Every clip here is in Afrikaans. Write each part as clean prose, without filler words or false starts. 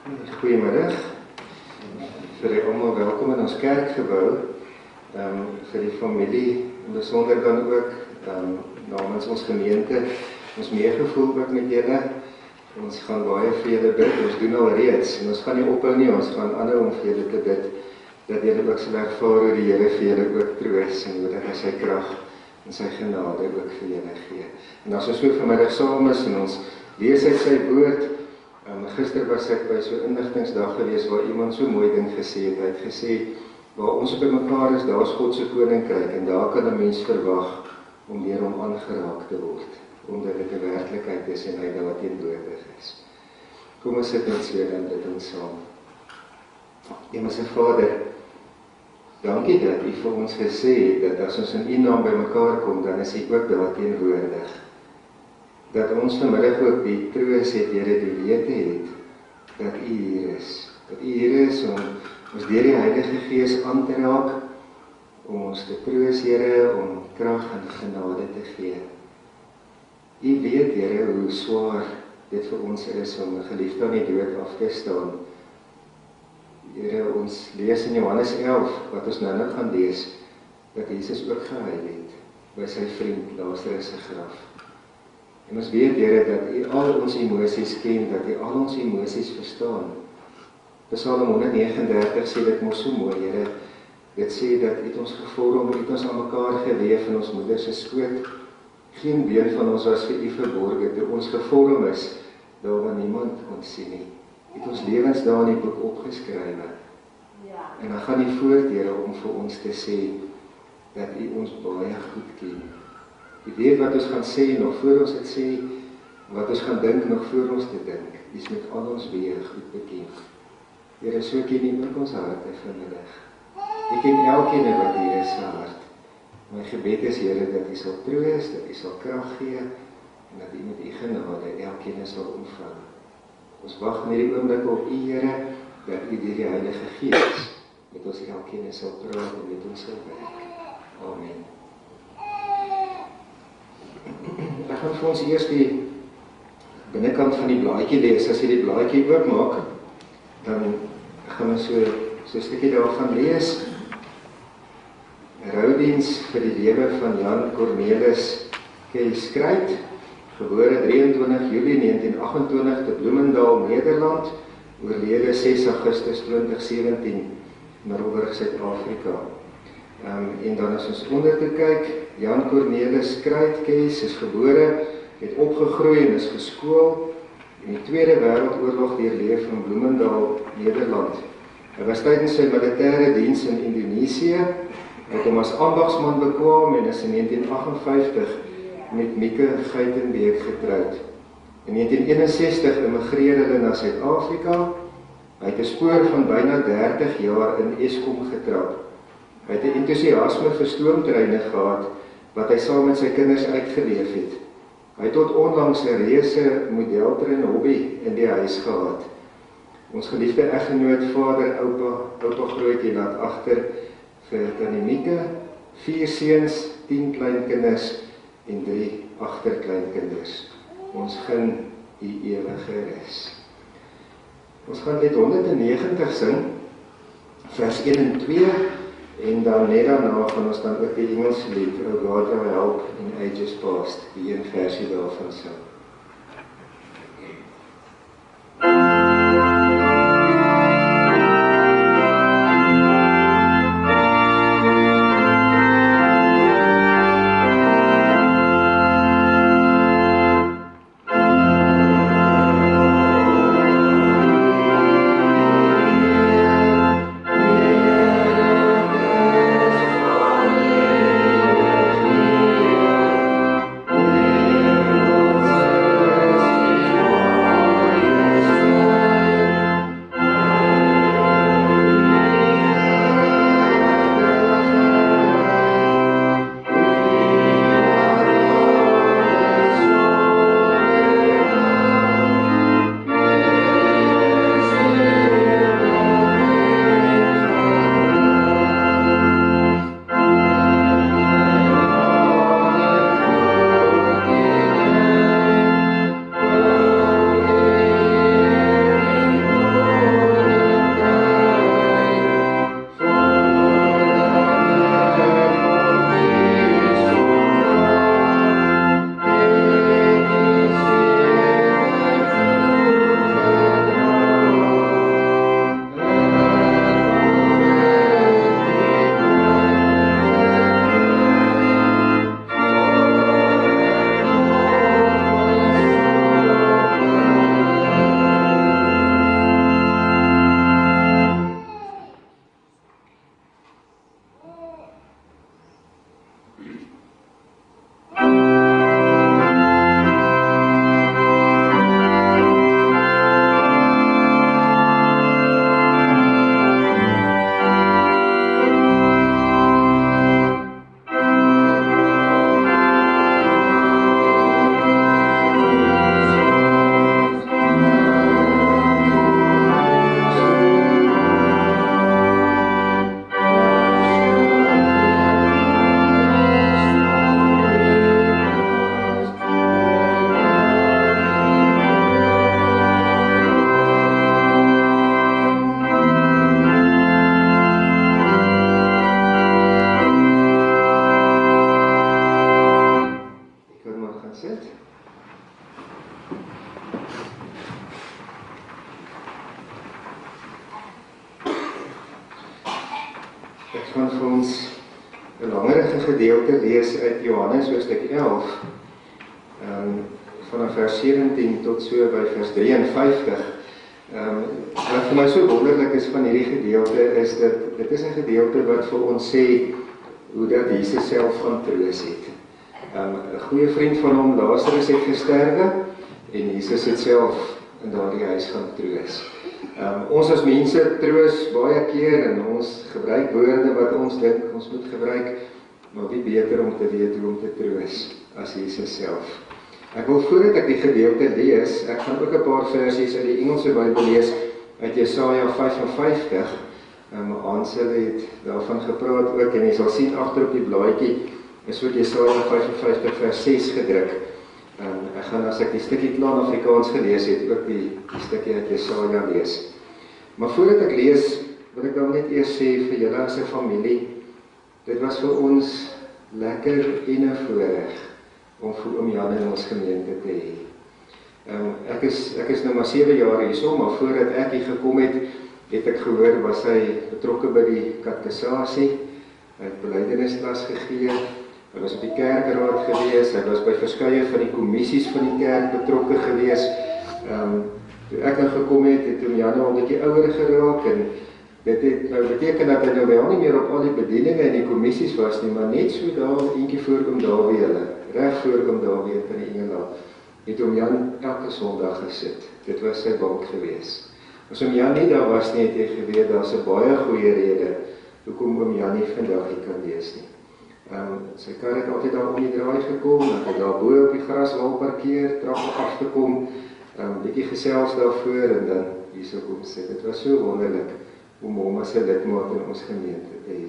Goeiemiddag. Vir almal welkom in ons kerkgebou. Vir die familie, en besonder dan ook namens ons gemeente, ons meegevoel ook met julle. Ons gaan baie vir julle bid, ons doen al reeds, en ons gaan nie ophou nie, ons gaan aanhou om vir julle te bid, dat julle ook sal ervaar hoe die Here vir julle ook troos, en hoe dat hy sy krag en sy genade ook vir julle gee. En as ons so vanmiddag saam is, en ons lees uit sy woord, gister was ek by so 'n inligtingsdag gewees, waar iemand so mooi ding gesê het. Hy het gesê, waar ons by mekaar is, daar is God se koninkryk, en daar kan 'n mens verwag om deur hom aangeraak te word, omdat dit 'n werklikheid is en hy daar teenwoordig is. Kom ons sit net so dan dit ons saam. Hemelse Vader, dankie dat U vir ons gesê het, dat as ons in U naam by mekaar kom, dan is U ook daar teenwoordig. Dat ons vanmiddag ook die troos het, Here, die wete het, dat U hier is. Dat U hier is om ons deur die Heilige Gees aan te raak, om ons te troos, Here, om krag en genade te gee. U weet, Here, hoe swaar dit vir ons is om 'n geliefde aan die dood af te staan. Here, ons lees in Johannes 11, wat ons nou gaan lees, dat Jesus ook gehuil het by sy vriend Lazarus se graf. En ons weet, Here, dat U al ons emosies ken, dat U al ons emosies verstaan. Psalm 139 sê dit mos so mooi, Here. Dit sê dat U het ons gevorm, U het ons aan mekaar geweef in ons moeder se skoot. Geen been van ons was vir U verborge, toe ons gevorm is, daar waar niemand kon sien nie. U het ons lewens daar in die boek opgeskrywe. En dan gaan U voort, Here, om vir ons te sê, dat U ons baie goed ken. U weet wat ons gaan sê, nog voor ons het sê, wat ons gaan dink, nog voor ons te dink. U is met al ons weë goed bekend. Here, so ken U ook ons harte vanmiddag. U ken elkeen wat hier is se hart. My gebed is, Here, dat U sal troos, dat U sal krag gee, en dat U met U genade elkeen sal ontvang. Ons wag in hierdie oomblik op U, Here, dat U deur die Heilige Gees met ons elkeen sal praat en met ons sal werk. Amen. Ek gaan vir ons eers die binnekant van die blaadjie lees. As jy die blaadjie oopmaak, dan gaan ons so 'n stukkie daarvan lees. Roudiens vir die lewe van Jan Cornelis Skryt, gebore 23 Julie 1928 te Bloemendaal, Nederland, oorlede 6 Augustus 2017 in Robberg, Suid-Afrika. En dan as ons onder te kyk, Jan Cornelis Skryt is gebore, het opgegroei en is geskool in die Tweede Wêreldoorlog deurleef in Bloemendaal, Nederland. Hy was tydens sy militêre diens in Indonesië, het hom as ambagsman bekwam en is in 1958 met Mieke Geitenbeek getroud. In 1961 immigreer hulle na Suid-Afrika. Hy het 'n spoor van byna 30 jaar in Eskom getrap. Hy het 'n entoesiasme vir stoomtreine gehad, wat hy saam met sy kinders uitgeleef het. Hy het tot onlangs 'n reuse modeltrein hobby in die huis gehad. Ons geliefde eggenoot, vader, oupa Grootjie laat agter vir tannie Mieke 4 seuns, 10 kleinkinders en 3 agterkleinkinders. Ons gun U ewige rus. Ons gaan net 190 sing, vers 1 en 2, en dan net daarna gaan ons dan ook die Engelse lied, O God, Thou Help in Ages Past, die een versie daarvan sing. Amen. gedeelte lees uit Johannes hoofstuk 11, vanaf vers 17 tot so by vers 53. Wat vir my so wonderlik is van hierdie gedeelte is dat dit is 'n gedeelte wat vir ons sê hoe dat Jesus self gaan troos het. 'n Goeie vriend van hom, Lazarus, het gesterwe en Jesus het self in daardie huis gaan troos. Ons as mense troos baie keer en ons gebruik woorde wat ons dink ons moet gebruik, maar wie beter om te weet hoe om te troos as Jesus self. Ek wil voordat ek die gedeelte lees, ek gaan ook 'n paar versies uit die Engelse Bybel lees uit Jesaja 55. Ansel het daarvan gepraat ook en jy sal sien agter op die blaadjie is ook Jesaja 55 vers 6 gedruk. Ek gaan as ek die stukkie klaar in Afrikaans gelees het, ook die stukkie uit Jesaja lees. Maar voordat ek lees, wil ek dan net eers sê vir julle as 'n familie, dit was vir ons lekker en 'n voorreg om vir oom Jan in ons gemeente te hê. Ek is nou maar 7 jaar hierso, maar voordat ek hier gekom het ek gehoor, was hy betrokke by die katekisasie, hy het belydenisstas gegee, hy was op die kerkraad gewees, hy was by verskeie van die kommissies van die kerk betrokke gewees. Toe ek nou gekom het oom Jan al 'n bietjie ouer geraak en dit het nou beteken dat hy nou wel nie meer op al die bedieninge en die kommissies was nie, maar net so daar eentjie voor oom Dawie reg voor oom Dawie in die Engeland, het oom Jan elke Sondag gesit. Dit was sy bank gewees. As oom Jan nie daar was nie, het jy geweet, daar's 'n baie goeie rede hoekom oom Jan nie vandag nie kan lees nie. Sy kar het altyd daar om die draai gekom, dat hy daar bo op die graswal parkeer, trap af te kom, bietjie gesels daarvoor en dan hierso kom sit. Dit was so wonderlik om hom as 'n lidmaat in ons gemeente te hê.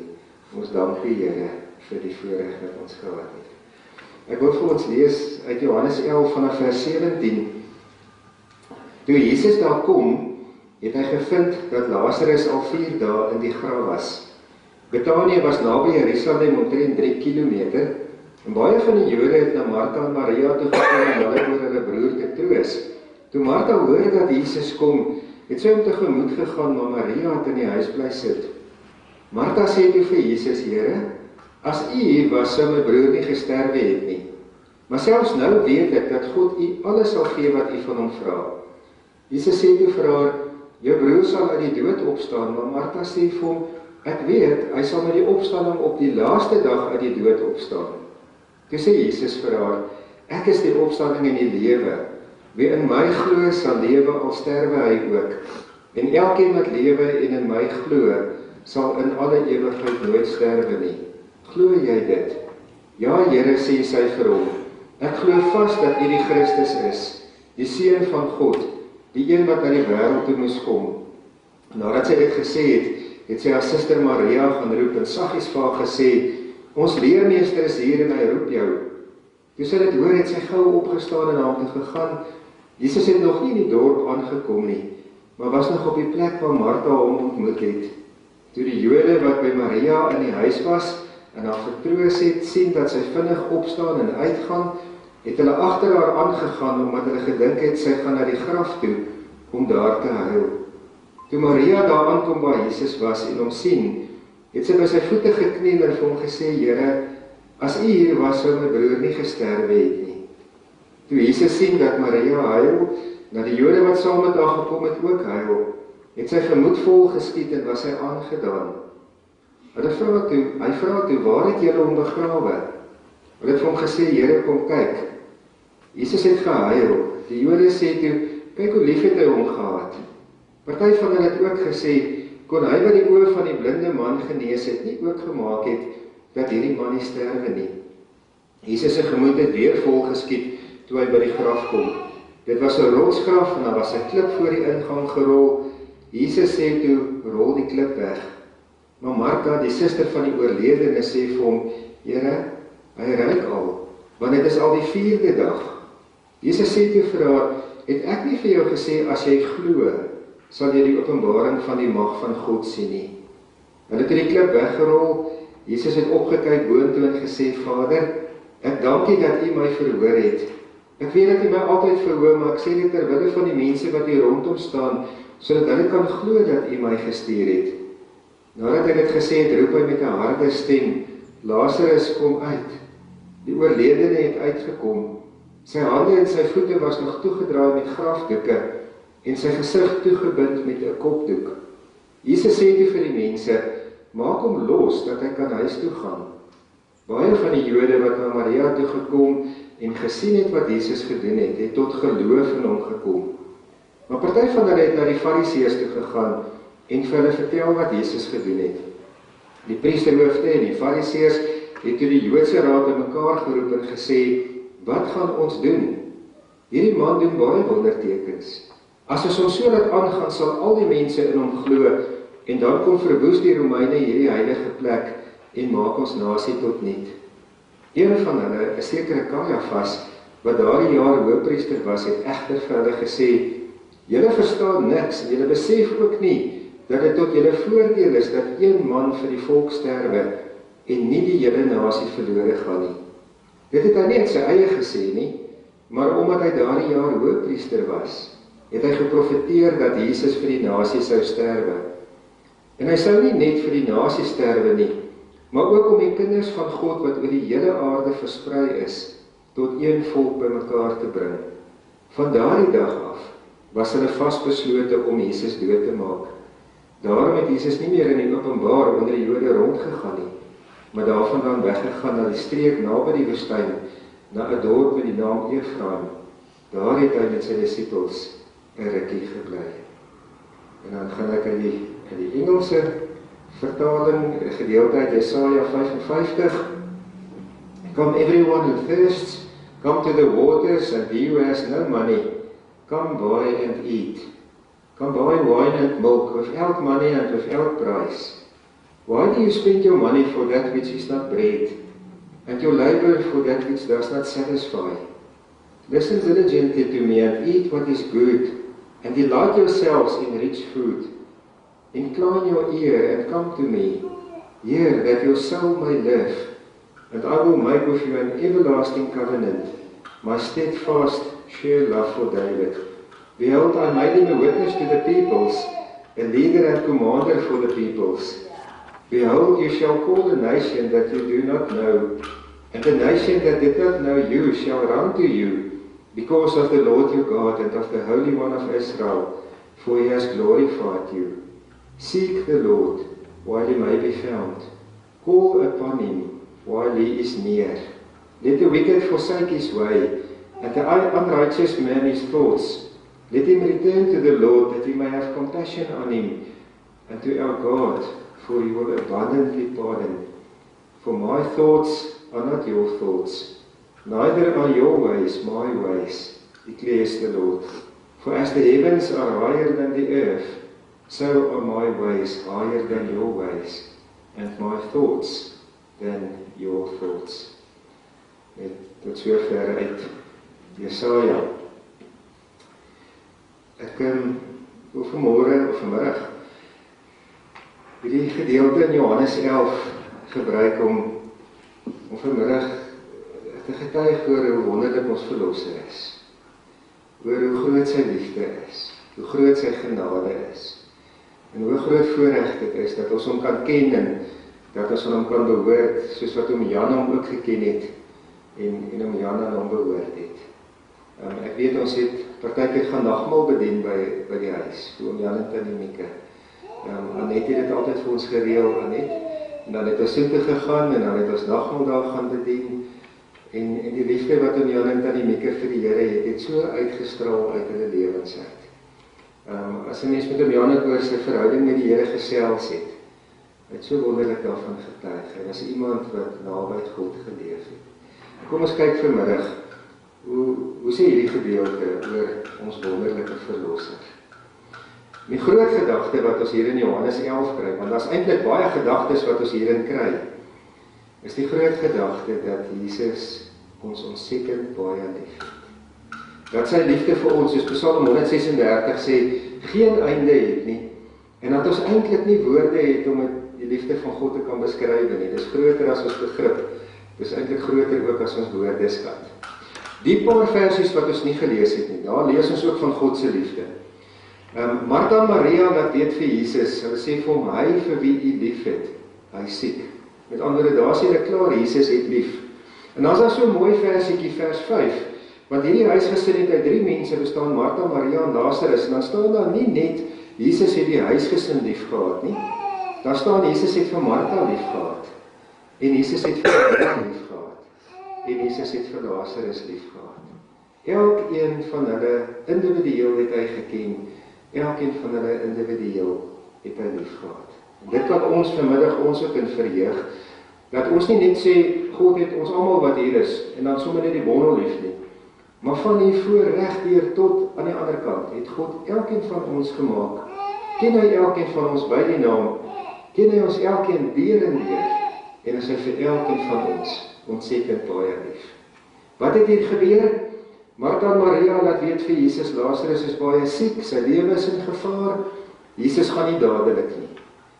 Ons dank die Here vir die voorreg wat ons gehad het. Ek wil vir ons lees uit Johannes 11 vanaf vers 17. Toe Jesus daar kom, het hy gevind dat Lazarus al 4 dae in die graf was. Betanië was naby Jerusalem omtrent 3 kilometer, en baie van die Jode het na Martha en Maria toe gekom en hulle oor hulle broer te troos. Toe Martha hoor dat Jesus kom, het sy hom tegemoet gegaan, maar Maria het in die huis bly sit. Martha sê toe vir Jesus, Here, as U hier was, sou my broer nie gesterwe het nie. Maar selfs nou weet ek dat God U alles sal gee wat U van hom vra. Jesus sê toe vir haar, jou broer sal uit die dood opstaan, maar Martha sê vir hom, ek weet, hy sal met die opstanding op die laaste dag uit die dood opstaan. Toe sê Jesus vir haar, ek is die opstanding en die lewe. Wie in my glo sal lewe al sterwe hy ook. En elkeen wat lewe en in my glo, sal in alle ewigheid nooit sterwe nie. Glo jy dit? Ja, Here, sê sy vir hom. Ek glo vas dat U die Christus is, die Seun van God, die een wat na die wêreld toe moes kom. Nadat sy dit gesê het sy haar suster Maria gaan roep en saggies vir haar gesê, ons leermeester is hier en hy roep jou. Toe sy dit hoor, het sy gou opgestaan en na hom toe gegaan. Jesus het nog nie in die dorp aangekom nie, maar was nog op die plek waar Martha hom ontmoet het. Toe die Jode wat by Maria in die huis was en haar vertroos het, sien dat sy vinnig opstaan en uitgaan, het hulle agter haar aangegaan, omdat hulle gedink het sy gaan na die graf toe om daar te huil. Toe Maria daar aankom waar Jesus was en hom sien, het sy by sy voete gekniel en vir hom gesê, Here, as U hier was, sou my broer nie gesterwe het nie. Toe Jesus sien dat Maria huil, dat die Jode wat saam met haar gekom het ook huil, het sy vermoed vol geskiet en was hy aangedaan. Hy vra toe, waar het julle hom begrawe? Hulle het vir hom gesê, Here, kom kyk. Jesus het gehuil. Die Jode sê toe, kyk hoe lief het hy hom gehad. Party van hulle het ook gesê, kon hy wat die oë van die blinde man genees het, nie ook gemaak het, dat hierdie man nie sterwe nie. Jesus se gemoed het weer vol geskiet, toe hy by die graf kom. Dit was 'n rotsgraf en daar was 'n klip voor die ingang gerol. Jesus sê toe, rol die klip weg. Maar Martha, die suster van die oorledene, sê vir hom, Here, hy ruik al, want dit is al die 4de dag. Jesus sê toe vir haar, het ek nie vir jou gesê, as jy glo, sal jy die openbaring van die mag van God sien nie. Hulle het die klip weggerol. Jesus het opgekyk boontoe en gesê, Vader, ek dank U dat U my verhoor het. Ek weet dat U my altyd verhoor, maar ek sê dit ter wille van die mense wat hier rondom staan, sodat hulle kan glo dat U my gestuur het. Nadat hy dit gesê het, roep hy met 'n harde stem, Lazarus kom uit. Die oorledene het uitgekom. Sy hande en sy voete was nog toegedraai met grafdoeke en sy gesig toegebind met 'n kopdoek. Jesus sê toe vir die mense, maak hom los dat hy kan huis toe gaan. Baie van die Jode wat na Maria toe gekom en gesien het wat Jesus gedoen het, het tot geloof in hom gekom. Maar party van hulle het na die Fariseërs toe gegaan en vir hulle vertel wat Jesus gedoen het. Die priesterhoofde en die Fariseërs het toe die Joodse raad in mekaar geroep en gesê, wat gaan ons doen? Hierdie man doen baie wondertekens. As ons hom so laat aangaan, sal al die mense in hom glo en dan kom verwoes die Romeine hierdie heilige plek en maak ons nasie tot niet. Een van hulle, 'n sekere Kajafas, wat daardie jaar hoofpriester was, het egter vir hulle gesê, julle verstaan niks en julle besef ook nie dat dit tot julle voordeel is dat een man vir die volk sterwe en nie die hele nasie verlore gaan nie. Dit het hy nie in sy eie gesê nie, maar omdat hy daardie jaar hoofpriester was, het hy geprofeteer dat Jesus vir die nasie sou sterwe. En hy sou nie net vir die nasie sterwe nie, maar ook om die kinders van God wat oor die hele aarde versprei is, tot een volk bymekaar te bring. Van daardie dag af was hulle vasbeslote om Jesus dood te maak. Daarom het Jesus nie meer in die openbaar onder die Jode rondgegaan nie, maar daarvandaan weggegaan na die streek naby die woestyn, na 'n dorp met die naam Efraim. Daar het hy met sy disippels 'n rukkie gebly. En dan gaan ek in die Engelse vertaling, gedeelte uit Jesaja 55. Come everyone who thirsts, come to the waters, and he who has no money, come buy and eat. Come buy wine and milk without money and without price. Why do you spend your money for that which is not bread, and your labor for that which does not satisfy? Listen diligently to me and eat what is good, and delight yourselves in rich food. Incline your ear and come to me. Hear that your soul may live, and I will make with you an everlasting covenant, my steadfast, sure love for David. Behold, I made him a witness to the peoples, a leader and commander for the peoples. Behold, you shall call a nation that you do not know, and a nation that did not know you shall run to you, because of the Lord your God and of the Holy One of Israel, for he has glorified you. Seek the Lord while he may be found. Call upon him while he is near. Let the wicked forsake his way, and the unrighteous man his thoughts. Let him return to the Lord, that he may have compassion on him, and to our God, for he will abundantly pardon. For my thoughts are not your thoughts, neither are your ways my ways, declares the Lord. For as the heavens are higher than the earth, so are my ways higher than your ways, and my thoughts than your thoughts. Tot sover uit Jesaja. Ek wil vanmôre of vanmiddag hierdie gedeelte in Johannes 11 gebruik om vanmiddag te getuig oor hoe wonderlik ons verlosser is, oor hoe groot sy liefde is, hoe groot sy genade is, en hoe groot voorreg dit is dat ons hom kan ken en dat ons aan hom kan behoort, soos wat hom Jan hom ook geken het en hom Jan aan hom behoort het. Ek weet ons het partykeer gaan nagmaal bedien by die huis, vir oom Jan en tannie Mieke. Annette het dit altyd vir ons gereël, Annette, en dan het ons soontoe gegaan en dan het ons nagmaal daar gaan bedien, en die liefde wat oom Jan en tannie Mieke vir die Here het so uitgestraal uit hulle lewens uit. As 'n mens met oom Jan oor sy verhouding met die Here gesels het so wonderlik daarvan getuig. Hy was iemand wat naby God geleef het. Kom ons kyk vanmiddag, hoe sê hierdie gedeelte oor ons wonderlike verlosser? Die groot gedagte wat ons hier in Johannes 11 kry, want daar's eintlik baie gedagtes wat ons hierin kry, is die groot gedagte dat Jesus ons ontsettend baie liefhet. Dat sy liefde vir ons, soos Psalm 136 sê, geen einde het nie, en dat ons eintlik nie woorde het om die liefde van God te kan beskryf nie. Dis groter as ons begrip. Dis eintlik groter ook as ons woordeskat. Die paar versies wat ons nie gelees het nie, daar lees ons ook van God se liefde. Martha en Maria laat weet vir Jesus, hulle sê vir hom, hy vir wie u lief het, hy siek. Met ander woorde, daar sê hulle klaar, Jesus het lief. En dan is daar so 'n mooi versietjie, vers 5, want hierdie huisgesin het uit 3 mense bestaan, Martha, Maria en Lazarus, en dan staan daar nie net, Jesus het die huisgesin lief gehad nie, daar staan, Jesus het vir Martha lief gehad, en Jesus het vir Maria lief gehad, en Jesus het vir Lazarus lief gehad. Elkeen van hulle individueel het hy geken, elkeen van hulle individueel het hy lief gehad. En dit kan ons vanmiddag ons ook in verheug, dat ons nie net sê, God het ons almal wat hier is, en dan sommer net die bondel lief nie, maar van hier voor reg deur tot aan die ander kant, het God elkeen van ons gemaak, ken hy elkeen van ons by die naam, ken hy ons elkeen deur en deur, en is hy vir elkeen van ons ontsettend baie lief. Wat het hier gebeur? Martha en Maria laat weet vir Jesus, Lazarus is baie siek, sy lewe is in gevaar, Jesus gaan nie dadelik nie.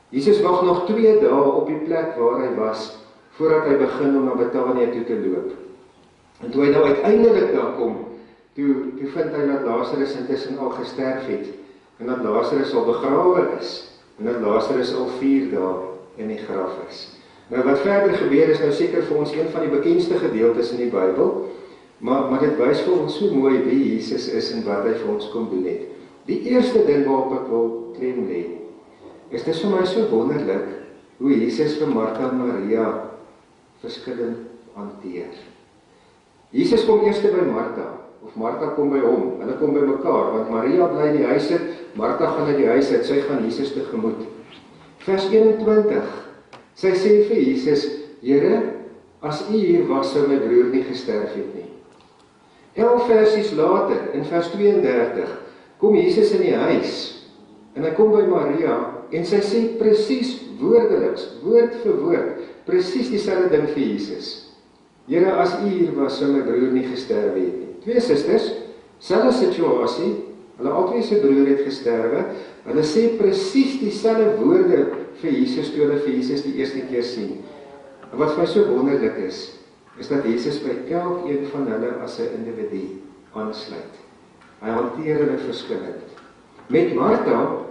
Jesus wag nog 2 dae op die plek waar hy was, voordat hy begin om na Betanië toe te loop. En toe hy nou uiteindelik daar kom, toe vind hy dat Lazarus intussen al gesterf het, en dat Lazarus al begrawe is, en dat Lazarus al 4 dae in die graf is. Nou wat verder gebeur is nou seker vir ons een van die bekendste gedeeltes in die Bybel, maar dit wys vir ons so mooi wie Jesus is en wat hy vir ons kom doen het. Die eerste ding waarop ek wil klem lê, is dit vir my so wonderlik, hoe Jesus vir Martha en Maria verskillend hanteer. Jesus kom eers by Martha, of Martha kom by hom, hulle kom by mekaar, want Maria bly in die huis uit, Martha gaan uit die huis uit, sy gaan Jesus tegemoet. Vers 21, sy sê vir Jesus, Here, as U hier was, sou my broer nie gesterf het nie. 11 versies later, in vers 32, kom Jesus in die huis, en hy kom by Maria, en sy sê presies woordeliks, woord vir woord, presies dieselfde ding vir Jesus. Here, as U hier was, sou my broer nie gesterf het nie. 2 susters, selfde situasie, hulle albei se broer het gesterwe, hulle sê presies dieselfde woorde vir Jesus, toe hulle vir Jesus die eerste keer sien. En wat vir my so wonderlik is dat Jesus by elkeen van hulle as 'n individu aansluit. Hy hanteer hulle verskillend. Met Martha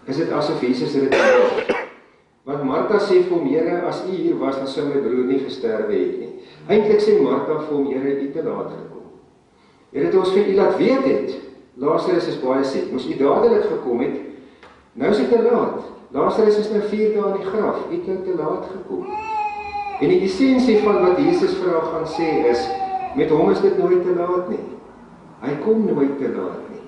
is dit asof Jesus dit doen. Want Martha sê vir hom, Here, as U hier was, dan sou my broer nie gesterwe het nie. Eintlik sê Martha vir hom, Here, U te laat gekom. Here, het ons vir U laat weet het, Lazarus is baie siek. Moes U dadelik gekom het, nou is dit te laat. Lazarus is nou 4 dae in die graf, U het nou te laat gekom. En die essensie van wat Jesus vir haar gaan sê is, met hom is dit nooit te laat nie. Hy kom nooit te laat nie.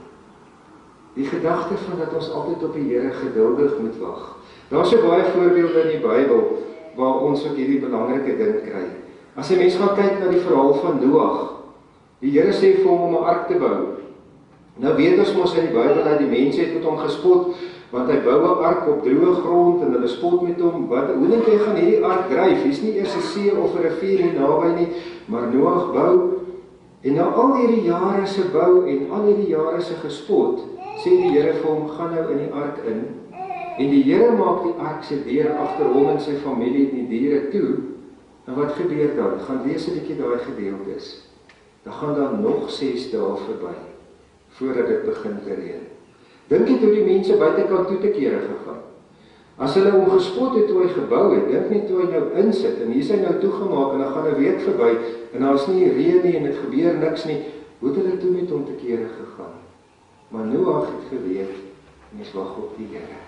Die gedagte van dat ons altyd op die Here geduldig moet wag. Daar is so baie voorbeelde in die Bybel, waar ons ook hierdie belangrike ding kry. As 'n mens gaan kyk na die verhaal van Noag, die Here sê vir hom om 'n ark te bou. Nou weet ons mos in die Bybel dat die mense het met hom gespot, want hy bou 'n ark op droë grond en hulle spot met hom, hoe dink jy gaan hierdie ark dryf? Hier's nie eers 'n see of 'n rivier hier naby nie, maar Noag bou, en na al hierdie jare se bou en al hierdie jare se gespot, sê die Here vir hom, gaan nou in die ark in, en die Here maak die ark se deur agter hom en sy familie en die diere toe, en wat gebeur dan? Gaan lees 'n bietjie daai gedeeltes. Dan gaan daar nog 6 dae verby, voordat dit begin te reën. Dink jy toe die mense buitekant toe te kere gegaan? As hulle hom gespot het toe hy gebou het, dink nie toe hy nou insit, en hier is hy nou toegemaak, en dan gaan 'n week verby, en daar is nie reën nie, en dit gebeur niks nie, hoe het hulle toe met hom te kere gegaan? Maar Noag het geweet, en ons wag op die Here.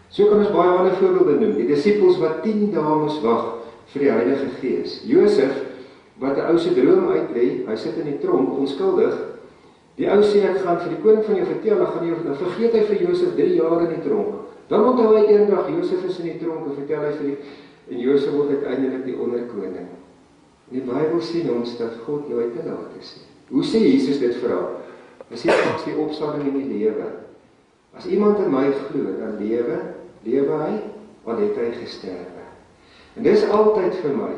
So kan ons baie ander voorbeelde noem, die disippels wat 10 dae moes wag vir die Heilige Gees. Josef, wat 'n ou se droom uitlê, hy sit in die tronk, onskuldig. Die ou sê, ek gaan vir die koning van jou vertel, dan vergeet hy vir Josef 3 jaar in die tronk. Dan onthou hy eendag, Josef is in die tronk, en vertel hy vir en Josef word uiteindelik die onderkoning. In die Bybel sien ons dat God nooit te laat is nie. Hoe sê Jesus dit vir haar? Hy sê, as die opstanding en die lewe. As iemand in my glo, dan lewe hy, al het hy gesterwe. En dis altyd vir my,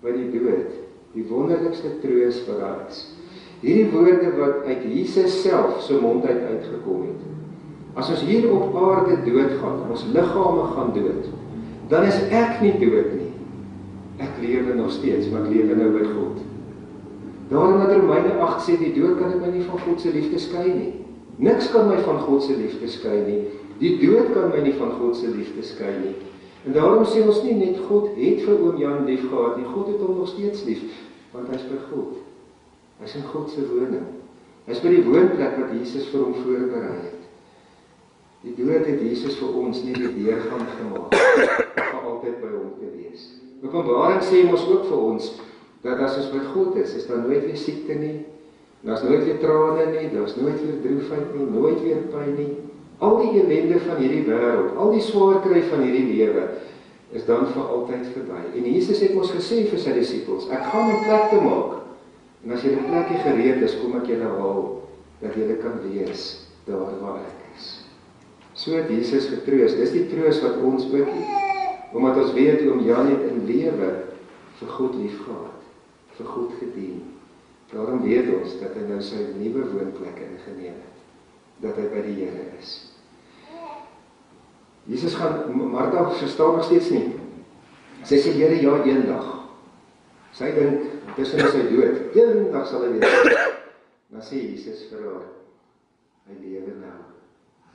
by die dood, die wonderlikste troos vir daar is. Hierdie woorde wat uit Jesus self se mond uitgekom het. As ons hier op aarde doodgaan, ons liggame gaan dood, dan is ek nie dood nie. Ek lewe nog steeds, maar ek lewe nou by God. Daarom dat Romeine 8 sê, die dood kan ek my nie van God se liefde skei nie. Niks kan my van God se liefde skei nie. Die dood kan my nie van God se liefde skei nie. En daarom sê ons nie net God het vir oom Jan lief gehad nie, God het hom nog steeds lief, want hy is by God. Hy is in God se woning. Hy is by die woonplek wat Jesus vir hom voorberei het. Die dood het Jesus vir ons nie die deurgang gemaak, om vir altyd by hom te wees. Openbaring sê ons ook vir ons, dat as ons by God is daar nooit weer siekte nie, daar's nooit weer trane nie, daar's nooit weer droefheid nie, nooit weer pyn nie. Al die ellende van hierdie wêreld, al die swaar kry van hierdie lewe, is dan vir altyd verby. En Jesus het ons gesê vir sy disippels, ek gaan 'n plek te maak, en as julle plekkie gereed is, kom ek julle haal, dat julle kan wees, daar waar ek is. So het Jesus getroos, dis die troos wat ons ook het, omdat ons weet oom Jan het in lewe vir God lief gehad, vir God gedien. Daarom weet ons dat hy nou sy nuwe woonplek ingeneem het, dat hy by die Here is. Jesus gaan, Martha verstaan nog steeds nie. Sy sê, Here, ja, eendag. Sy dink, tussen sy dood, eendag sal hy weer. Dan sê Jesus vir haar, hy lewe nou.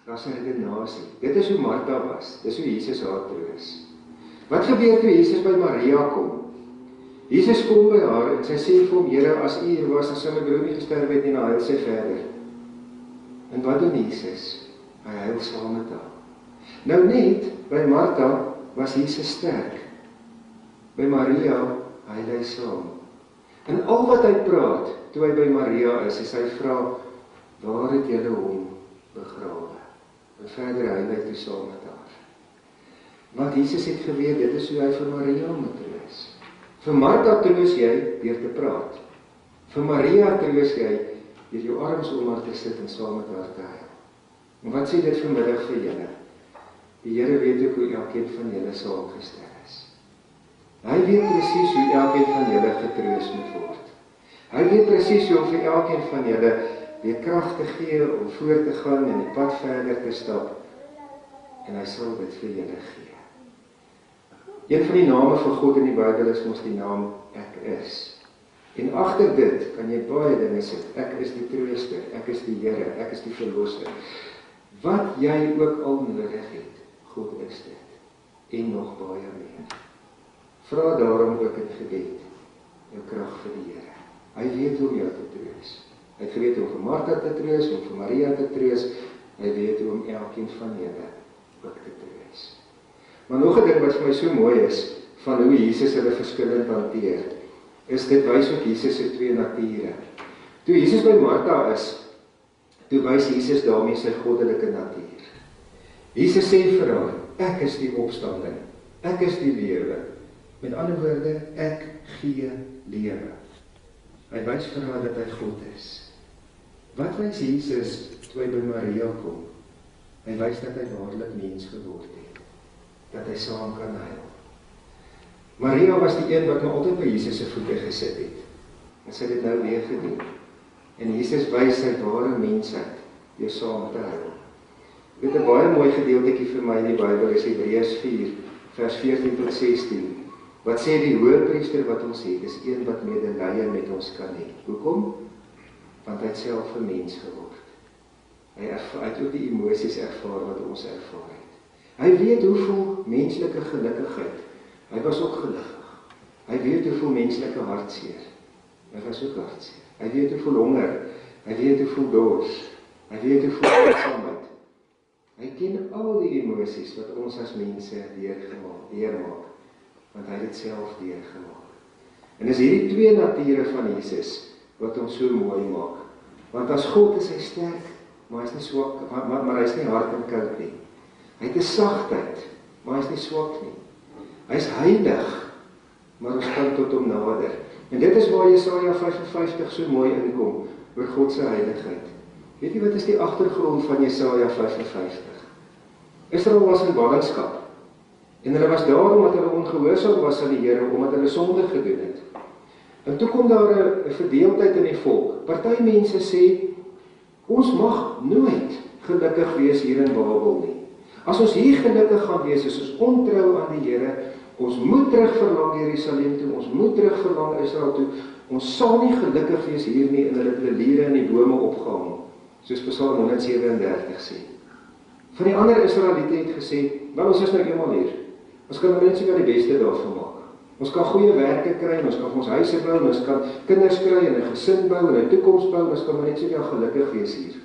Daar's 'n redenasie. Dit is hoe Martha was, dis hoe Jesus haar troos. Wat gebeur toe Jesus by Maria kom? Jesus kom by haar en sy sê vir hom, Here, as U hier was, dan sou my broer nie gesterf het nie, en huil sy verder. En wat doen Jesus? Hy huil saam met haar. Nou net, by Martha was Jesus sterk. By Maria huil hy saam. En al wat hy praat, toe hy by Maria is hy vra, waar het julle hom begrawe? En verder huil hy toe saam met haar. Want Jesus het geweet, dit is hoe hy vir Maria moet troos. Vir Martha troos jy deur te praat. Vir Maria troos jy deur jou arms om haar te sit en saam met haar te huil. En wat sê dit vanmiddag vir julle? Die Here weet ook hoe elkeen van julle saamgestel is. Hy weet presies hoe elkeen van julle getroos moet word. Hy weet presies hoe om vir elkeen van julle weer krag te gee om voort te gaan en die pad verder te stap. En hy sal dit vir julle gee. Een van die name van God in die Bybel is ons die naam Ek is. En agter dit kan jy baie dinge sit. Ek is die trooster, ek is die Here, ek is die verlosser. Wat jy ook al nodig het, God is dit. En nog baie meer. Vra daarom ook in gebed jou krag vir die Here. Hy weet hoe om jou te troos. Hy het geweet hoe om vir Martha te troos, om vir Maria te troos. Hy weet hoe om elkeen van julle ook te troos. Maar nog 'n ding wat vir my so mooi is, van hoe Jesus hulle verskillend hanteer, is dit wys ook Jesus se twee nature. Toe Jesus by Martha is, toe wys Jesus daarmee sy goddelike natuur. Jesus sê vir haar, ek is die opstanding, ek is die lewe. Met ander woorde, ek gee lewe. Hy wys vir haar dat hy God is. Wat wys Jesus toe hy by Maria kom? Hy wys dat hy waarlik mens geword het, dat hy saam kan huil. Maria was die een wat maar altyd by Jesus se voete gesit het, en sy het dit nou weer gedoen. En Jesus wys sy ware mensheid, deur saam te huil. Weet 'n baie mooi gedeeltjie vir my in die Bybel is Hebreërs 4, vers 14 tot 16, wat sê die hoëpriester wat ons het, is een wat medelee met ons kan hê. Hoekom? Want hy het self 'n mens geword. Hy het ook die emosies ervaar wat ons ervaar het. Hy weet hoeveel menslike gelukkigheid, hy was ook gelukkig. Hy weet hoeveel menslike hartseer, hy was ook hartseer. Hy weet hoeveel honger, hy weet hoeveel dors, hy weet hoeveel eensaamheid. Hy ken al die emosies wat ons as mense deurmaak, want hy het dit self deurgemaak. En is hierdie twee nature van Jesus wat ons so mooi maak. Want as God is hy sterk, maar hy is nie swak, maar hy is nie hard en koud nie. Hy het 'n sagtheid, maar hy is nie swak nie. Hy is heilig, maar ons kan tot hom nader. En dit is waar Jesaja 55 so mooi inkom, oor God se heiligheid. Weet jy wat is die agtergrond van Jesaja 55? Israel was in ballingskap. En hulle was daar omdat hulle ongehoorsaam was aan die Here, omdat hulle sonde gedoen het. En toe kom daar 'n verdeeldheid in die volk. Party mense sê, ons mag nooit gelukkig wees hier in Babel nie. As ons hier gelukkig gaan wees, is ons ontrou aan die Here, ons moet terug verlang Jerusalem toe, ons moet terug verlang Israel toe, ons sal nie gelukkig wees hier nie, en hulle het hulle liere in die bome opgehang, soos Psalm 137 sê. Van die ander Israeliete het gesê, wel ons is nou eenmaal hier, Ons kan net seker die beste daarvan maak. Ons kan goeie werke kry, ons kan ons huise bou, ons kan kinders kry en 'n gesin bou en 'n toekoms bou, ons kan net seker gelukkig wees hier.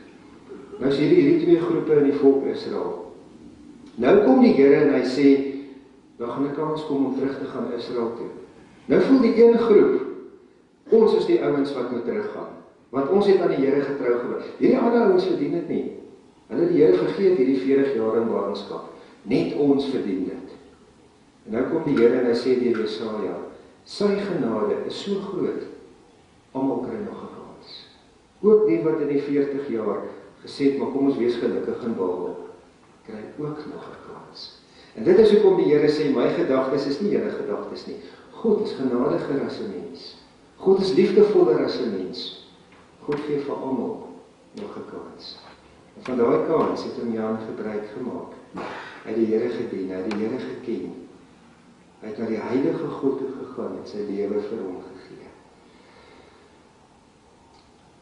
Nou is hierdie twee groepe in die volk Israel. Nou kom die Here en hy sê, daar gaan 'n kans kom om terug te gaan Israel toe. Nou voel die een groep, ons is die ouens wat moet teruggaan, want ons het aan die Here getrou gebly. Hierdie ander ouens verdien dit nie. Hulle het die Here vergeet hierdie 40 jaar in ballingskap. Net ons verdien dit. En nou kom die Here en hy sê deur Jesaja, sy genade is so groot, almal kry nog 'n kans. Ook die wat in die 40 jaar gesê het, maar kom ons wees gelukkig in Babel, kry ook nog 'n kans. En dit is hoekom die Here sê, my gedagtes is nie julle gedagtes nie. God is genadiger as 'n mens. God is liefdevoller as 'n mens. God gee vir almal nog 'n kans. En van daai kans het Jan gebruik gemaak. Hy het die Here gedien, hy het die Here geken. Hy het na die heilige God toe gegaan en sy lewe vir hom gegee.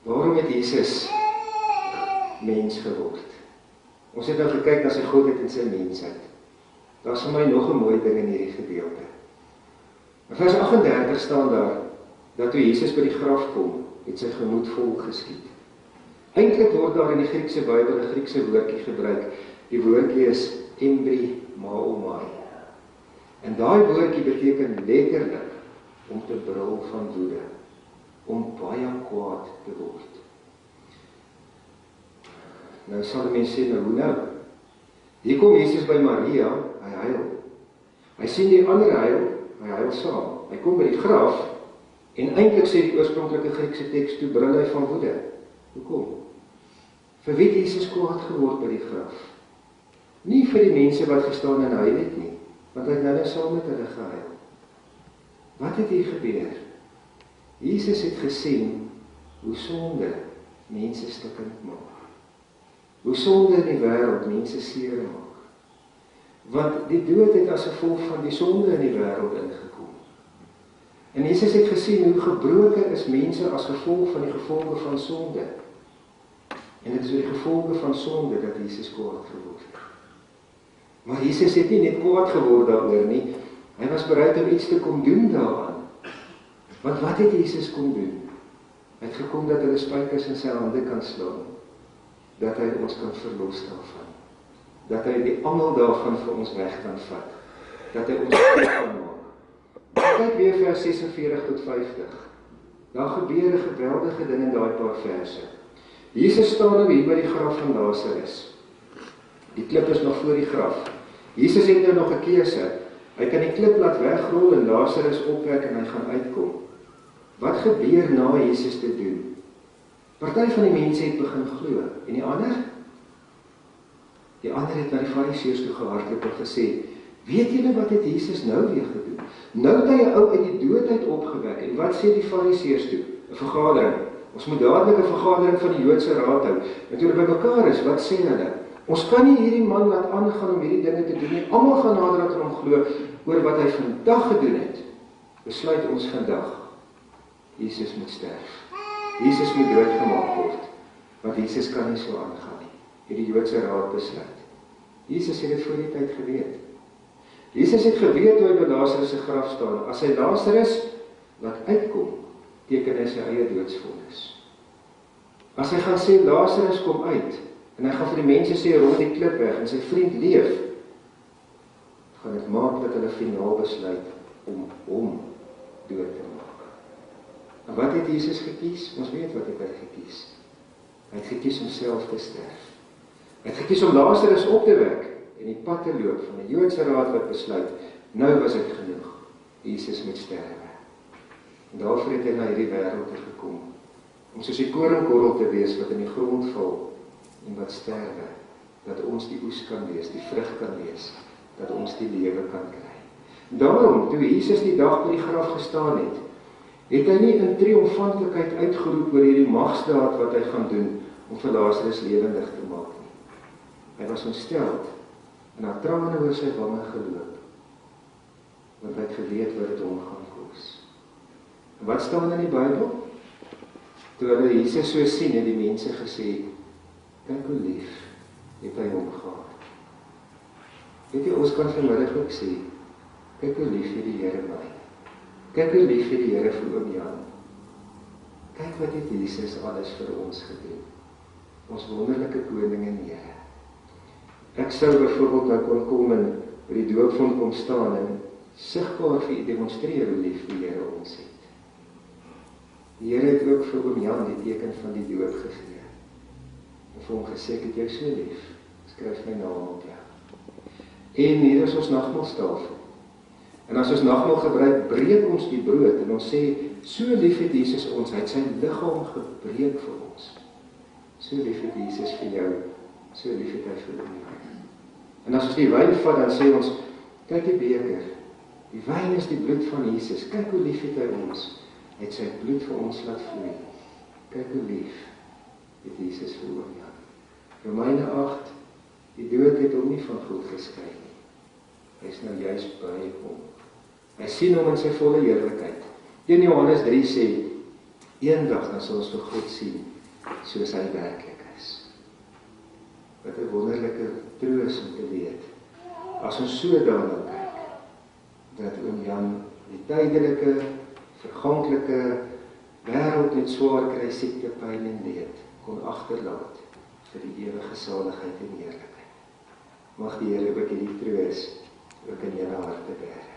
Waarom het Jesus mens geword? Ons het nou gekyk na sy godheid en sy mensheid. Daar is vir my nog 'n mooi ding in hierdie gedeelte. In vers 38 staan daar, dat toe Jesus by die graf kom, het sy gemoed vol geskiet. Eintlik word daar in die Griekse Bybel 'n Griekse woordjie gebruik. Die woordjie is embryomai. En daai woordjie beteken letterlik om te brul van woede, om baie kwaad te word. Nou sal die mens sê, nou hoe nou? Hier kom Jesus by Maria, hy huil. Hy sien die ander huil, hy huil saam. Hy kom by die graf, en eintlik sê die oorspronklike Griekse teks, toe brul hy van woede. Hoekom? Vir wie het Jesus kwaad geword by die graf? Nie vir die mense wat gestaan en huil het nie, want hy het nou saam met hulle gehuil. Wat het hier gebeur? Jesus het gesien hoe sonde mense stikkend maak. Hoe sonde in die wêreld mense seer maak. Want die dood het as gevolg van die sonde in die wêreld ingekom. En Jesus het gesien hoe gebroken is mense as gevolg van die gevolge van sonde. En dit is die gevolge van sonde dat Jesus kwaad geword het. Maar Jesus het nie net kwaad geword daaroor nie, hy was bereid om iets te kom doen daaraan. Want wat het Jesus kom doen? Hy het gekom dat hulle spykers in sy hande kan slaan, dat hy ons kan verlos daarvan, dat hy die almal daarvan vir ons weg kan vat, dat hy ons vry kan maak. Kyk weer vers 46 tot 50. Daar gebeur 'n geweldige ding in daai paar verse. Jesus staan nou hier by die graf van Lazarus. Die klip is nog voor die graf. Jesus het nou nog 'n keuse. Hy kan die klip laat wegrol en Lazarus opwek en hy gaan uitkom. Wat gebeur na Jesus te doen? Party van die mense het begin glo. En die ander? Die ander het na die Fariseërs toe gehardloop en gesê, weet julle wat het Jesus nou weer gedoen? Nou het hy 'n ou uit die dood uit opgewek. En wat sê die Fariseërs toe? 'n Vergadering. Ons moet dadelik 'n vergadering van die Joodse raad hou. En toe hulle by mekaar is, wat sê hulle? Ons kan nie hierdie man laat aangaan om hierdie dinge te doen nie. Almal gaan nader aan hom glo oor wat hy vandag gedoen het. Besluit ons vandag, Jesus moet sterf. Jesus moet doodgemaak word, want Jesus kan nie so aangaan nie. Het die Joodse raad besluit. Jesus het dit voor die tyd geweet. Jesus het geweet hoe hy by Lazarus se graf staan. As hy Lazarus laat uitkom, teken hy sy eie doodsvonnis. As hy gaan sê, Lazarus kom uit, en hy gaan vir die mense sê, rol die klip weg, en sy vriend leef, gaan dit maak dat hulle finaal besluit om hom dood te maak. En wat het Jesus gekies? Ons weet wat het hy gekies. Hy het gekies om self te sterf. Hy het gekies om Lazarus op te wek, en die pad te loop van die Joodse raad wat besluit, nou was dit genoeg, Jesus moet sterwe. En daarvoor het hy na hierdie wêreld gekom, om soos die koringkorrel te wees wat in die grond val, en wat sterwe, dat ons die oes kan wees, die vrug kan wees, dat ons die lewe kan kry. Daarom, toe Jesus die dag by die graf gestaan het hy nie in triomfantlikheid uitgeroep oor hierdie magsdaad wat hy gaan doen, om vir Lazarus lewendig te maak nie. Hy was ontsteld, en haar trane oor sy wange geloop, want hy het geweet wat dit hom gaan kos. En wat staan in die Bybel? Toe hulle Jesus so sien, het die mense gesê, kyk hoe lief het hy hom gehad. Weet jy, ons kan vanmiddag ook sê, Kyk hoe lief het die Here my. Kyk hoe lief het die Here vir oom Jan. Kyk wat het Jesus alles vir ons gedoen. Ons wonderlike koning en Here. Ek sou byvoorbeeld nou kon kom en by die doopvond kom staan en sigbaar vir u demonstreer hoe lief die Here ons het. Die Here het ook vir oom Jan die teken van die doop gegee. En vir hom gesê, ek het jou so lief, skryf my naam op jou. En hier is ons nagmaaltafel. En as ons nagmaal gebruik, breek ons die brood en ons sê, so lief het Jesus ons, hy het sy liggaam gebreek vir ons. So lief het Jesus vir jou, so lief het hy vir oom Jan. En as ons die wyn vat, dan sê ons, kyk die beker, die wyn is die bloed van Jesus, kyk hoe lief het hy ons, hy het sy bloed vir ons laat vloei. Kyk hoe lief het Jesus vir oom Jan. Romeine 8, die dood het hom nie van God geskei nie. Hy is nou juist by hom. Hy sien hom in sy volle heerlikheid. 1 Johannes 3 sê, eendag dan sal ons vir God sien, soos hy werklik is. Wat 'n wonderlike troos om te weet, as ons so daarna kyk, dat oom Jan die tydelike, verganklike wêreld met swaar kry, siekte, pyn en leed kon agterlaat vir die ewige saligheid en heerlikheid. Mag die Here ook hierdie troos ook in julle harte bære.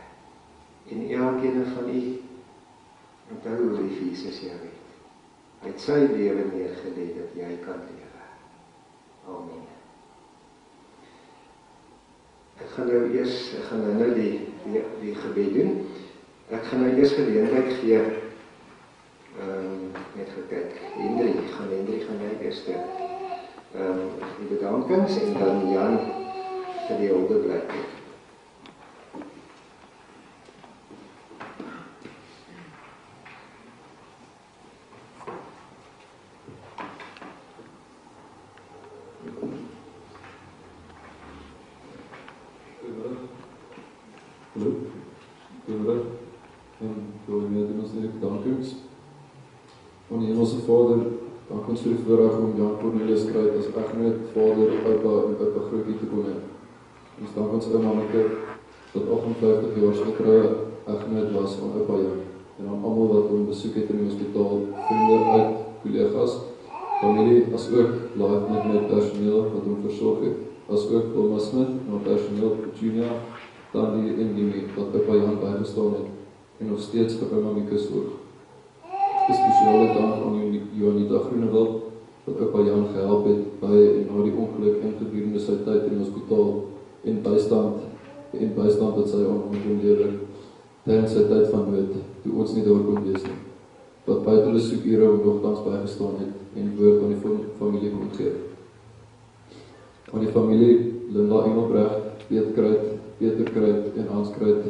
En elkeen van u onthou hoe lief Jesus jou het. Hy het sy lewe neergelê dat jy kan lewe. Amen. Ek gaan nou die gebed doen. Ek gaan nou eers geleentheid gee, net gekyk, Hendrik gaan jy eers die bedankings en dan Jan vir die hulde blyk. Vader, dank ons vir die voorreg om Jan Cornelius Kruit as eggenoot, vader, oupa en oupa grootjie te kon hê. Ons dank ons ouma Anneke dat 58 jaar getroue eggenoot was van oupa Jan en aan almal wat hom besoek het in die hospitaal, vriende uit, kollegas, familie, as ook live met personeel wat hom versorg het, as ook Wilma Smith en haar personeel, Junior, Tandy en Jimmy wat oupa Jan bygestaan het en nog steeds vir ouma Mieke sorg. Spesiale dank aan Johanita Groenewald, wat oupa Jan gehelp het by en na die ongeluk en gedurende sy tyd in die hospitaal en bystand wat sy aan hom kon lewer tydens sy tyd van nood, toe ons nie daar kon wees nie, wat buite hulle soekure ook nogtans bygestaan het en woord aan die familie kon gee. Aan die familie Linda Engelbrecht, Peter Kruit en Hans Kruit,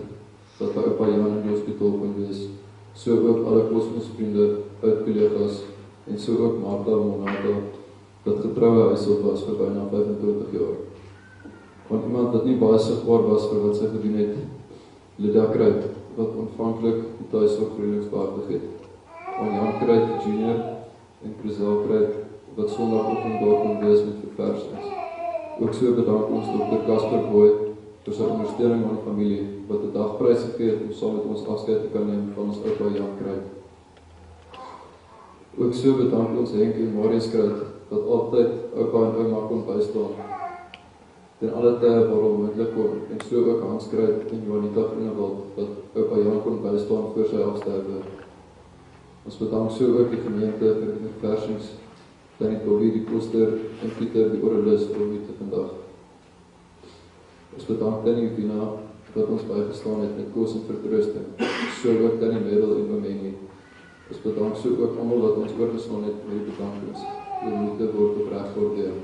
wat by oupa Jan in die hospitaal kon wees, so ook alle kosmosvriende, oud-kollegas en so ook Martha Monata, wat getroue huishulp was vir byna 25 jaar. Want iemand wat nie baie sigbaar was vir wat sy gedoen het, Lydia Kruit, wat ontvanklik die tuisorg verhoedingsbehartig het. Aan Jan Kruit Jr. en Chrisel Kruit, wat sondagoggend daar kon wees met verversings. Ook so bedank ons Dr. Kasper Boy vir sy ondersteuning aan die familie, wat 'n dagprys gegee het om saam met ons afskeid te kan neem van ons oupa Jan Kruit. Ook so bedank ons Henk en Marius Kruit, wat altyd oupa en ouma kon bystaan, ten alle tye waar hom moontlik kon, en so ook Hans Kruit en Johanita Groenewald, wat oupa Jan kon bystaan voor sy afsterwe. Ons bedank so ook die gemeente vir die verversings, Tannie Toby die koster en Pieter die orrelis vir hom te vandag. Ons bedank Tannie Vina, wat ons bygestaan het met kos en vertroosting, so ook Tannie Merel en Omeni. Ons bedank so ook almal wat ons oorgestaan het met die bedankings. Die moeite word opreg gewaardeer.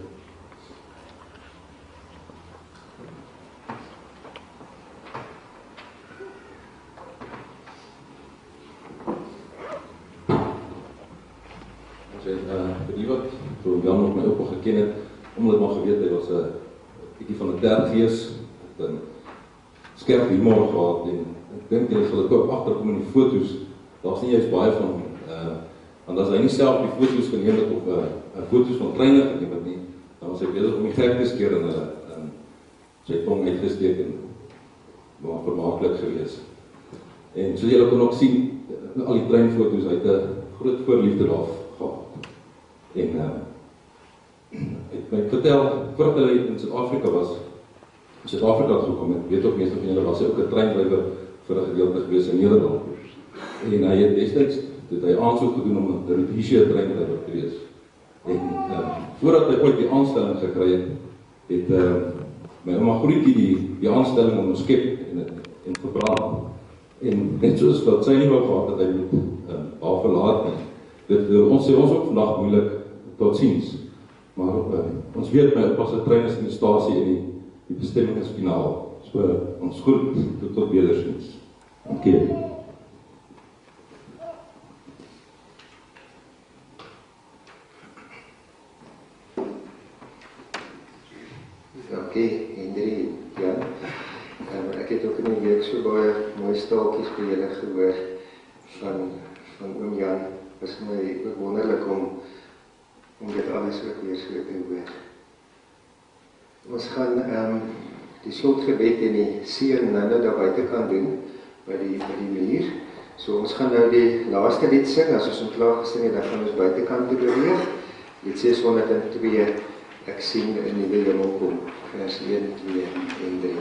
Ons het vir die wat toe Jan nog my oupa geken het, omdat maar geweet hy was 'n bietjie van 'n terggees, het 'n skerp humor gehad en ek dink jy sal dit ook agterkom in die foto's. Daar's nie juist baie van hom. Want as hy nie self die foto's geneem het of 'n foto's van kleine geneem het nie, dan was hy besig om die gek te skeer en sy tong uitgesteek en maar vermaaklik gewees. En soos julle kan ook sien, al die treinfoto's, hy het 'n groot voorliefde daar gehad. En het my vertel, voordat hy in Suid-Afrika was, in Suid-Afrika gekom het, weet ook meeste van julle, was hy ook 'n treindrywer vir 'n gedeelte gewees in Nederland. En hy het destyds, het hy aansoek gedoen om 'n Rhodesia treindrywer te wees. En voordat hy ooit die aanstelling gekry het, het my ouma Groetjie die aanstelling onderskep en verbrand. En net soos wat sy nie wou gehad het, hy moet haar verlaat nie. Ons sê ons ook vandag moeilik tot ziens. Maar ons weet my oupa se trein is in die stasie en die bestemming is finaal. So ons groet tot wederziens. Dankie. Dankie, Hendrie, Jan. Ek het ook in die week so baie mooi staaltjies by julle gehoor van oom Jan. Het was my ook wonderlik om dit alles ook weer so te hoor. Ons gaan die slotgebed en die seën nou daar buite kan doen, by die muur. So ons gaan nou die laaste lied sing, as ons klaar gesing het, dan gaan ons buitekant toe beweeg. Lied 602, ek sien 'n nuwe hemel kom, vers 1, 2 en 3.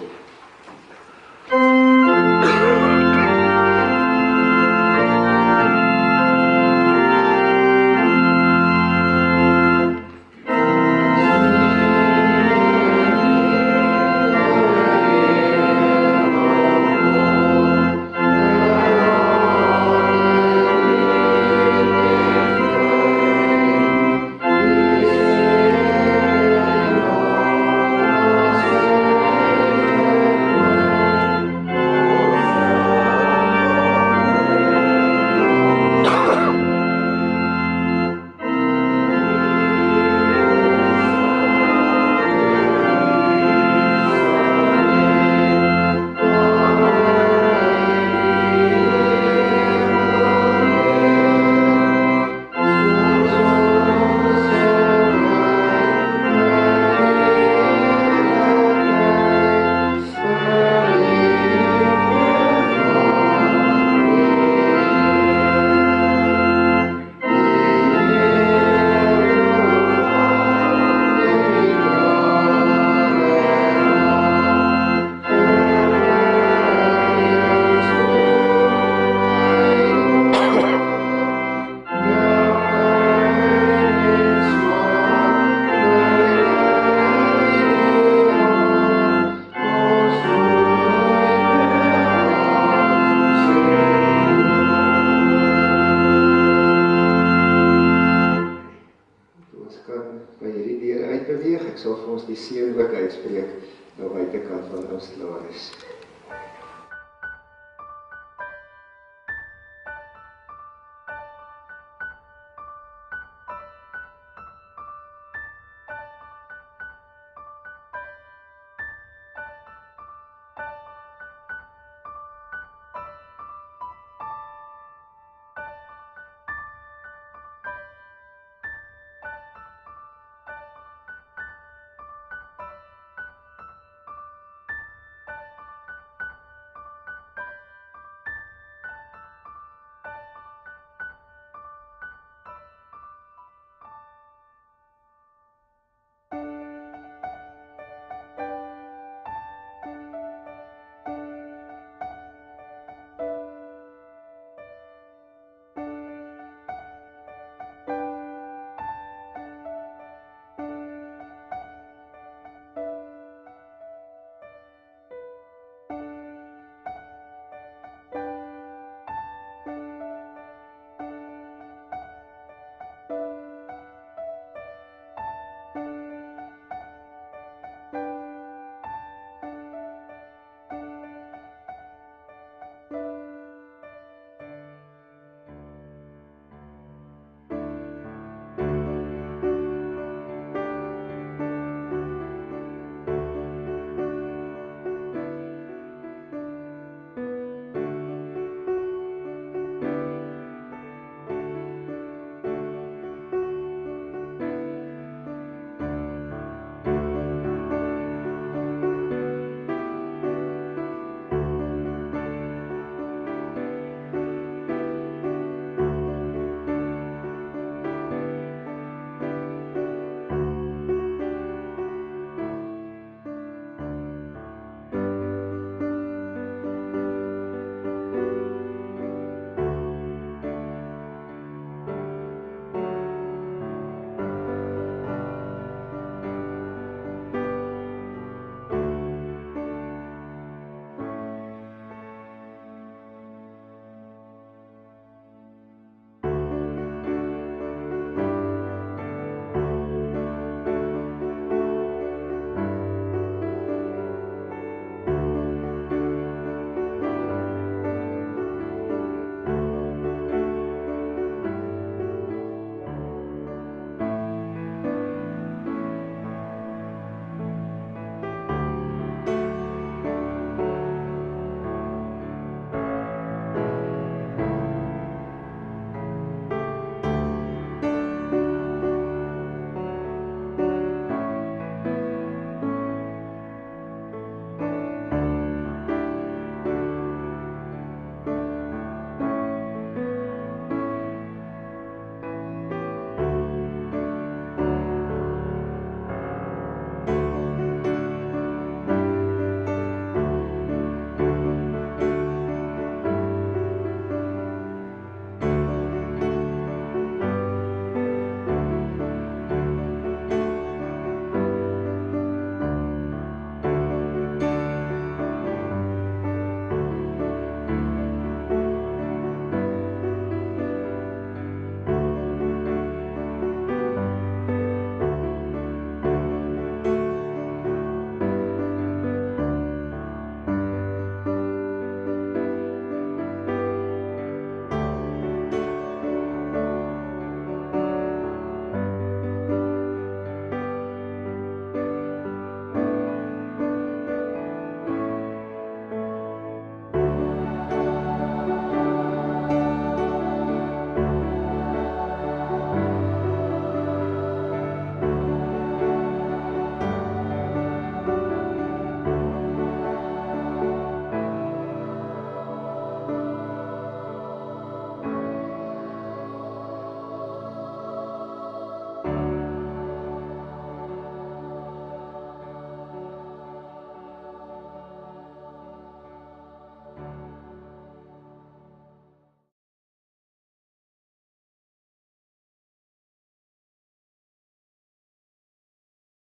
Ek sal vir ons die seën ook uitspreek na buitekant van ons klaar is.